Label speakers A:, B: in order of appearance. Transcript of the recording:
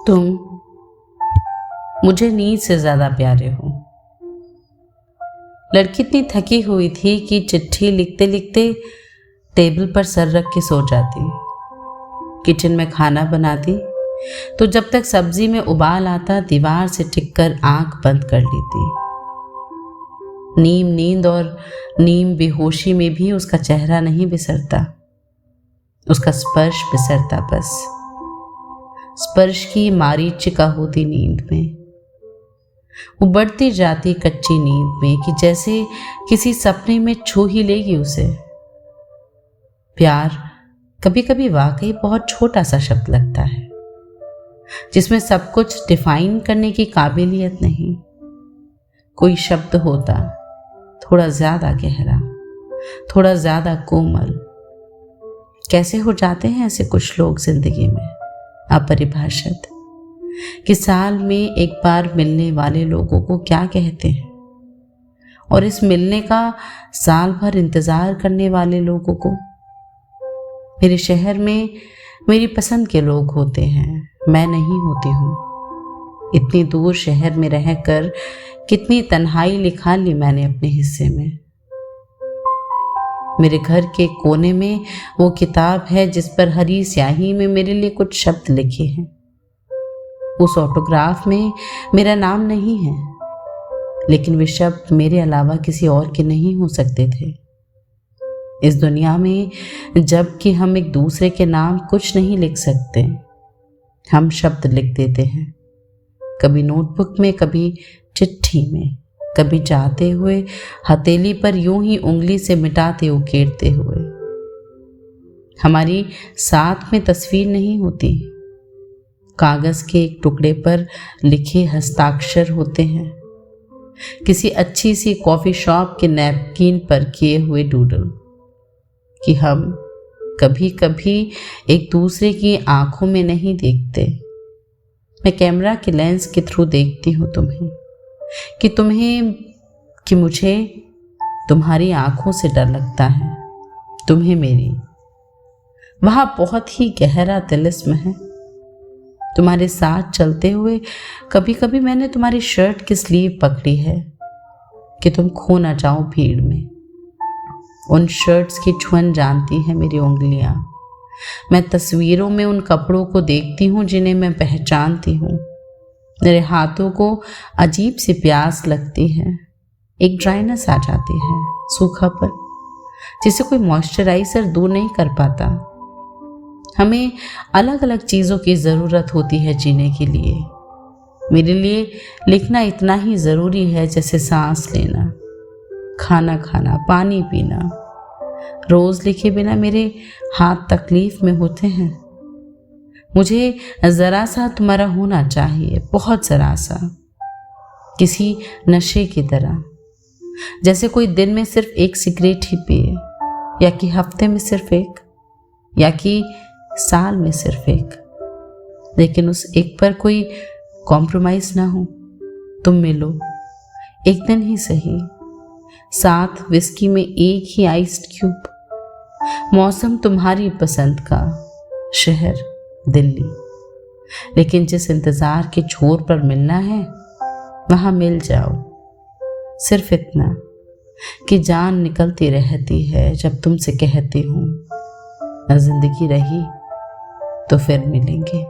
A: तुम मुझे नींद से ज़्यादा प्यारे हो। लड़की इतनी थकी हुई थी कि चिट्ठी लिखते लिखते टेबल पर सर रख के सो जाती। किचन में खाना बनाती तो जब तक सब्जी में उबाल आता दीवार से टिककर आंख बंद कर लेती। नींद और नीम बेहोशी में भी उसका चेहरा नहीं बिसरता, उसका स्पर्श बिसरता। बस स्पर्श की मारीचिका होती नींद में। वो बढ़ती जाती कच्ची नींद में कि जैसे किसी सपने में छू ही लेगी उसे। प्यार कभी कभी वाकई बहुत छोटा सा शब्द लगता है, जिसमें सब कुछ डिफाइन करने की काबिलियत नहीं। कोई शब्द होता थोड़ा ज्यादा गहरा, थोड़ा ज्यादा कोमल। कैसे हो जाते हैं ऐसे कुछ लोग जिंदगी में, अपरिभाषित, कि साल में एक बार मिलने वाले लोगों को क्या कहते हैं, और इस मिलने का साल भर इंतजार करने वाले लोगों को। मेरे शहर में मेरी पसंद के लोग होते हैं, मैं नहीं होती हूँ। इतनी दूर शहर में रहकर कितनी तन्हाई लिखा ली मैंने अपने हिस्से में। मेरे घर के कोने में वो किताब है जिस पर हरी स्याही में मेरे लिए कुछ शब्द लिखे हैं। उस ऑटोग्राफ में मेरा नाम नहीं है, लेकिन वे शब्द मेरे अलावा किसी और के नहीं हो सकते थे। इस दुनिया में जबकि हम एक दूसरे के नाम कुछ नहीं लिख सकते, हम शब्द लिख देते हैं, कभी नोटबुक में, कभी चिट्ठी में, कभी जाते हुए हथेली पर यूं ही उंगली से मिटाते उकेरते हुए। हमारी साथ में तस्वीर नहीं होती, कागज के एक टुकड़े पर लिखे हस्ताक्षर होते हैं, किसी अच्छी सी कॉफी शॉप के नैपकिन पर किए हुए डूडल, कि हम कभी कभी एक दूसरे की आंखों में नहीं देखते। मैं कैमरा के लेंस के थ्रू देखती हूँ तुम्हें, कि मुझे तुम्हारी आंखों से डर लगता है, तुम्हें मेरी। वहाँ बहुत ही गहरा तिलिस्म है। तुम्हारे साथ चलते हुए कभी कभी मैंने तुम्हारी शर्ट की स्लीव पकड़ी है कि तुम खो ना जाओ भीड़ में। उन शर्ट्स की छुअन जानती है मेरी उंगलियां। मैं तस्वीरों में उन कपड़ों को देखती हूँ जिन्हें मैं पहचानती हूँ। मेरे हाथों को अजीब सी प्यास लगती है, एक ड्राइनेस आ जाती है, सूखापन, जिसे कोई मॉइस्चराइजर दूर नहीं कर पाता। हमें अलग अलग चीज़ों की ज़रूरत होती है जीने के लिए। मेरे लिए लिखना इतना ही ज़रूरी है जैसे सांस लेना, खाना खाना, पानी पीना। रोज़ लिखे बिना मेरे हाथ तकलीफ में होते हैं। मुझे ज़रा सा तुम्हारा होना चाहिए, बहुत ज़रा सा, किसी नशे की तरह, जैसे कोई दिन में सिर्फ एक सिगरेट ही पिए, या कि हफ्ते में सिर्फ एक, या कि साल में सिर्फ एक, लेकिन उस एक पर कोई कॉम्प्रोमाइज़ ना हो। तुम मिलो एक दिन ही सही, साथ विस्की में एक ही आइस्ड क्यूब, मौसम तुम्हारी पसंद का, शहर दिल्ली, लेकिन जिस इंतज़ार के छोर पर मिलना है वहाँ मिल जाओ। सिर्फ इतना कि जान निकलती रहती है जब तुमसे कहती हूँ, जिंदगी रही तो फिर मिलेंगे।